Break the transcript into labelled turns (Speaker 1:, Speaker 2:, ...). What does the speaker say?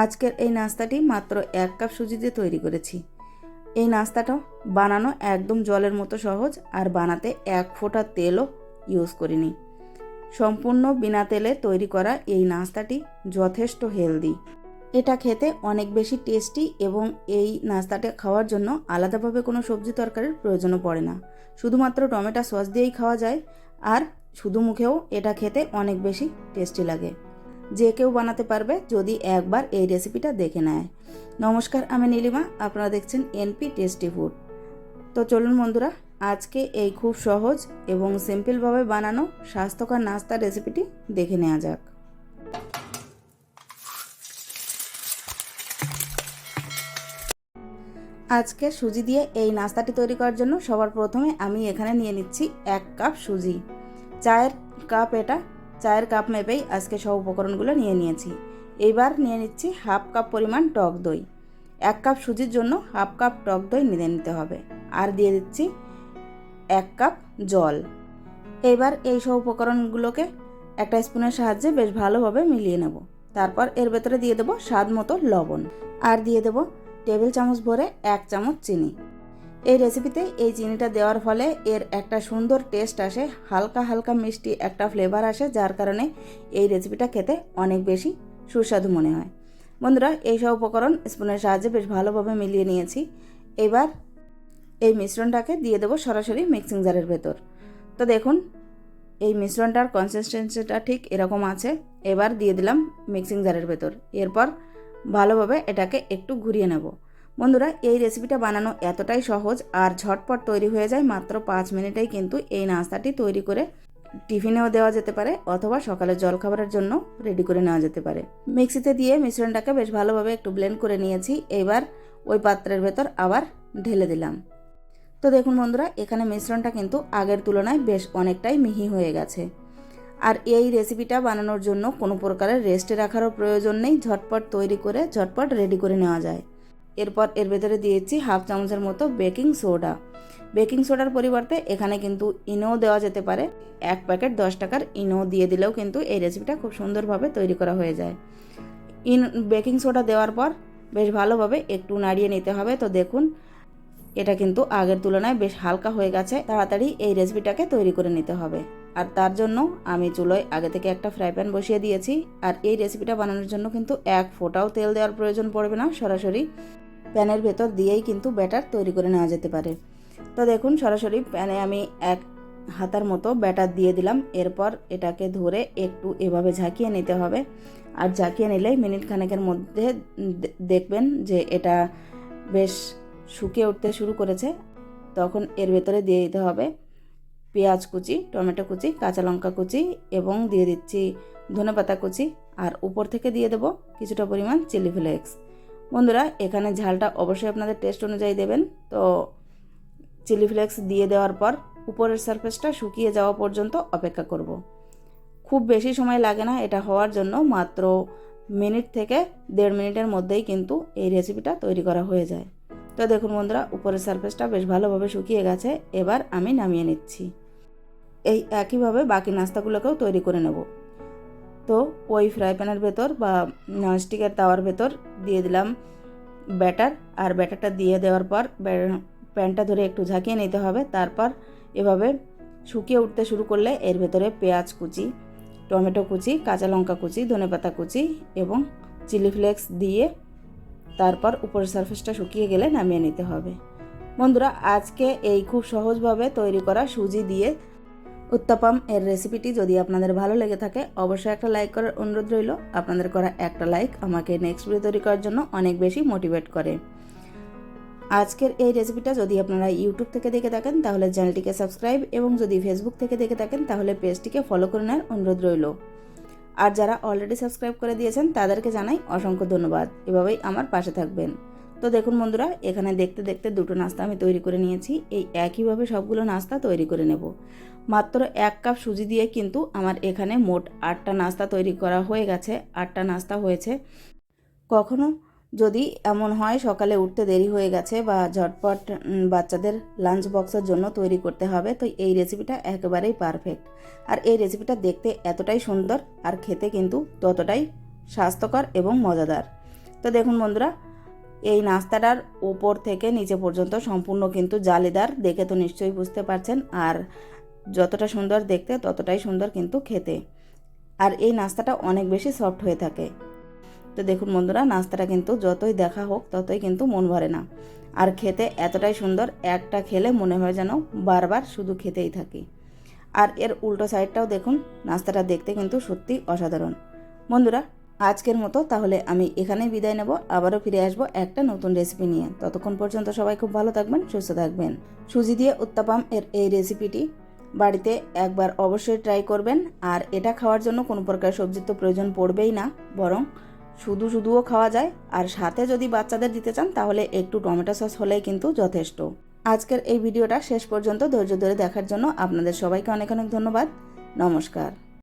Speaker 1: আজকের এই নাস্তাটি মাত্র 1 কাপ সুজি দিয়ে তৈরি করেছি। এই নাস্তাটা বানানো একদম জলের মতো সহজ, আর বানাতে 1 ফোঁটা তেলও ইউজ করিনি। সম্পূর্ণ বিনা তেলে তৈরি করা এই নাস্তাটি যথেষ্ট হেলদি। এটা খেতে অনেক বেশি টেস্টি এবং এই নাস্তাটা খাওয়ার জন্য আলাদাভাবে কোনো সবজি তরকারির প্রয়োজনও পড়ে না। শুধুমাত্র টমেটো সস দিয়েই খাওয়া যায়, আর শুধু মুখেও এটা খেতে অনেক বেশি টেস্টি লাগে। যে কেউ বানাতে পারবে যদি একবার এই রেসিপিটা দেখে নেয়। নমস্কার, আমি নীলিমা, আপনারা দেখছেন এনপি টেস্টি ফুড। তো চলুন বন্ধুরা, আজকে এই খুব সহজ এবং সিম্পলভাবে বানানো স্বাস্থ্যকর নাস্তার রেসিপিটি দেখে নেওয়া যাক। আজকে সুজি দিয়ে এই নাস্তাটি তৈরি করার জন্য সবার প্রথমে আমি এখানে নিয়ে নিচ্ছি 1 কাপ সুজি। চায়ের কাপ, এটা চায়ের কাপ মেপেই আজকে সব উপকরণগুলো নিয়ে নিয়েছি। এইবার নিয়ে নিচ্ছি 1/2 কাপ পরিমাণ টক দই। 1 কাপ সুজির জন্য 1/2 কাপ টক দই নিয়ে নিতে হবে। আর দিয়ে দিচ্ছি 1 কাপ জল। এবার এই সব উপকরণগুলোকে একটা স্পুনের সাহায্যে বেশ ভালোভাবে মিলিয়ে নেব। তারপর এর ভেতরে দিয়ে দেবো স্বাদ মতো লবণ, আর দিয়ে দেবো টেবিল চামচ ভরে 1 চামচ চিনি। এই রেসিপিতে এই চিনিটা দেওয়ার ফলে এর একটা সুন্দর টেস্ট আসে, হালকা হালকা মিষ্টি একটা ফ্লেভার আসে, যার কারণে এই রেসিপিটা খেতে অনেক বেশি সুস্বাদু মনে হয়। বন্ধুরা, এই সব উপকরণ স্পুনের সাহায্যে বেশ ভালোভাবে মিলিয়ে নিয়েছি। এবার এই মিশ্রণটাকে দিয়ে দেবো সরাসরি মিক্সিং জারের ভেতর। তো দেখুন, এই মিশ্রণটার কনসিস্টেন্সিটা ঠিক এরকম আছে। এবার দিয়ে দিলাম মিক্সিং জারের ভেতর। এরপর ভালোভাবে এটাকে একটু ঘুরিয়ে নেব। বন্ধুরা, এই রেসিপিটা বানানো এতটাই সহজ আর ঝটপট তৈরি হয়ে যায়। মাত্র 5 মিনিটেই কিন্তু এই নাস্তাটি তৈরি করে টিফিনেও দেওয়া যেতে পারে, অথবা সকালের জলখাবারের জন্য রেডি করে নেওয়া যেতে পারে। মিক্সিতে দিয়ে মিশ্রণটাকে বেশ ভালোভাবে একটু ব্লেন্ড করে নিয়েছি। এবার ওই পাত্রের ভেতর আবার ঢেলে দিলাম। তো দেখুন বন্ধুরা, এখানে মিশ্রণটা কিন্তু আগের তুলনায় বেশ অনেকটাই মিহি হয়ে গেছে। আর এই রেসিপিটা বানানোর জন্য কোনো প্রকারের রেস্টে রাখারও প্রয়োজন নেই, ঝটপট তৈরি করে ঝটপট রেডি করে নেওয়া যায়। এরপর এর ভেতরে দিয়েছি 1/2 চামচের মতো বেকিং সোডা। বেকিং সোডার পরিবর্তে এখানে কিন্তু ইনো দেওয়া যেতে পারে। 1 প্যাকেট 10 টাকার ইনো দিয়ে দিলেও কিন্তু এই রেসিপিটা খুব সুন্দরভাবে তৈরি করা হয়ে যায়। বেকিং সোডা দেওয়ার পর বেশ ভালোভাবে একটু নাড়িয়ে নিতে হবে। তো দেখুন, এটা কিন্তু আগের তুলনায় বেশ হালকা হয়ে গেছে। তাড়াতাড়ি এই রেসিপিটাকে তৈরি করে নিতে হবে। আর তার জন্য আমি চুলোয় আগে থেকে একটা ফ্রাই প্যান বসিয়ে দিয়েছি। আর এই রেসিপিটা বানানোর জন্য কিন্তু 1 ফোঁটাও তেল দেওয়ার প্রয়োজন পড়বে না, সরাসরি প্যানের ভেতর দিয়েই কিন্তু ব্যাটার তৈরি করে নেওয়া যেতে পারে। তো দেখুন, সরাসরি প্যানে আমি 1 হাতার মতো ব্যাটার দিয়ে দিলাম। এরপর এটাকে ধরে একটু এভাবে ঝাঁকিয়ে নিতে হবে। আর ঝাঁকিয়ে নিলেই মিনিট খানেকের মধ্যে দেখবেন যে এটা বেশ শুকিয়ে উঠতে শুরু করেছে। তখন এর ভেতরে দিয়ে দিতে হবে পেঁয়াজ কুচি, টমেটো কুচি, কাঁচা লঙ্কা কুচি এবং দিয়ে দিচ্ছি ধনেপাতা কুচি। আর উপর থেকে দিয়ে দেবো কিছুটা পরিমাণ চিলি ফ্লেক্স। বন্ধুরা, এখানে ঝালটা অবশ্যই আপনাদের টেস্ট অনুযায়ী দেবেন। তো চিলি ফ্লেক্স দিয়ে দেওয়ার পর উপরের সারফেসটা শুকিয়ে যাওয়া পর্যন্ত অপেক্ষা করব। খুব বেশি সময় লাগে না এটা হওয়ার জন্য, মাত্র মিনিট থেকে 1.5 মিনিটের মধ্যেই কিন্তু এই রেসিপিটা তৈরি করা হয়ে যায়। তো দেখুন বন্ধুরা, উপরের সারফেসটা বেশ ভালোভাবে শুকিয়ে গেছে। এবার আমি নামিয়ে নিচ্ছি। এই একইভাবে বাকি নাস্তাগুলোকেও তৈরি করে নেব। তো ওই ফ্রাই প্যানের ভেতর বা ননস্টিকের তাওয়ার ভেতর দিয়ে দিলাম ব্যাটার। আর ব্যাটারটা দিয়ে দেওয়ার পর প্যানটা ধরে একটু ঝাঁকিয়ে নিতে হবে। তারপর এভাবে শুকিয়ে উঠতে শুরু করলে এর ভেতরে পেঁয়াজ কুচি, টমেটো কুচি, কাঁচা লঙ্কা কুচি, ধনেপাতা কুচি এবং চিলি ফ্লেক্স দিয়ে তারপর উপরের সারফেসটা শুকিয়ে গেলে নামিয়ে নিতে হবে। বন্ধুরা, আজকে এই খুব সহজভাবে তৈরি করা সুজি দিয়ে উত্তাপাম এর রেসিপিটি যদি আপনাদের ভালো লেগে থাকে, অবশ্যই একটা লাইক করার অনুরোধ রইল। আপনাদের করা একটা লাইক আমাকে নেক্সট ভিডিও তৈরি করার জন্য অনেক বেশি মোটিভেট করে। আজকের এই রেসিপিটা যদি আপনারা ইউটিউব থেকে দেখে থাকেন তাহলে চ্যানেলটিকে সাবস্ক্রাইব, এবং যদি ফেসবুক থেকে দেখে থাকেন তাহলে পেজটিকে ফলো করে নেওয়ার অনুরোধ রইল। আর যারা অলরেডি সাবস্ক্রাইব করে দিয়েছেন তাদেরকে জানাই অসংখ্য ধন্যবাদ। এভাবেই আমার পাশে থাকবেন। তো দেখুন বন্ধুরা, এখানে দেখতে দেখতে 2টো নাস্তা আমি তৈরি করে নিয়েছি। এই একইভাবে সবগুলো নাস্তা তৈরি করে নেব। মাত্র 1 কাপ সুজি দিয়ে কিন্তু আমার এখানে মোট 8টা নাস্তা তৈরি করা হয়ে গেছে। 8টা নাস্তা হয়েছে। কখনো যদি এমন হয় সকালে উঠতে দেরি হয়ে গেছে বা ঝটপট বাচ্চাদের লাঞ্চ বক্সের জন্য তৈরি করতে হবে, তো এই রেসিপিটা একেবারেই পারফেক্ট। আর এই রেসিপিটা দেখতে এতটাই সুন্দর আর খেতে কিন্তু ততটাই স্বাস্থ্যকর এবং মজাদার। তো দেখুন বন্ধুরা, এই নাস্তাটার ওপর থেকে নিচে পর্যন্ত সম্পূর্ণ কিন্তু জালিদার, দেখে তো নিশ্চয়ই বুঝতে পারছেন। আর যতটা সুন্দর দেখতে ততটাই সুন্দর কিন্তু খেতে। আর এই নাস্তাটা অনেক বেশি সফট হয়ে থাকে। তো দেখুন বন্ধুরা, নাস্তাটা কিন্তু যতই দেখা হোক ততই কিন্তু মন ভরে না। আর খেতে এতটাই সুন্দর, একটা খেলে মনে হয় যেন বারবার শুধু খেতেই থাকি। আর এর উল্টো সাইডটাও দেখুন, নাস্তাটা দেখতে কিন্তু সত্যি অসাধারণ। বন্ধুরা, আজকের মতো তাহলে আমি এখানেই বিদায় নেব। আবারও ফিরে আসবো একটা নতুন রেসিপি নিয়ে। ততক্ষণ পর্যন্ত সবাই খুব ভালো থাকবেন, সুস্থ থাকবেন। সুজি দিয়ে উত্তাপাম এর এই রেসিপিটি বাড়িতে একবার অবশ্যই ট্রাই করবেন। আর এটা খাওয়ার জন্য কোনো প্রকার সবজির তো প্রয়োজন পড়বেই না, বরং শুধুও খাওয়া যায়। আর সাথে যদি বাচ্চাদের দিতে চান তাহলে একটু টমেটো সস হলেই কিন্তু যথেষ্ট। আজকের এই ভিডিওটা শেষ পর্যন্ত ধৈর্য ধরে দেখার জন্য আপনাদের সবাইকে অনেক অনেক ধন্যবাদ। নমস্কার।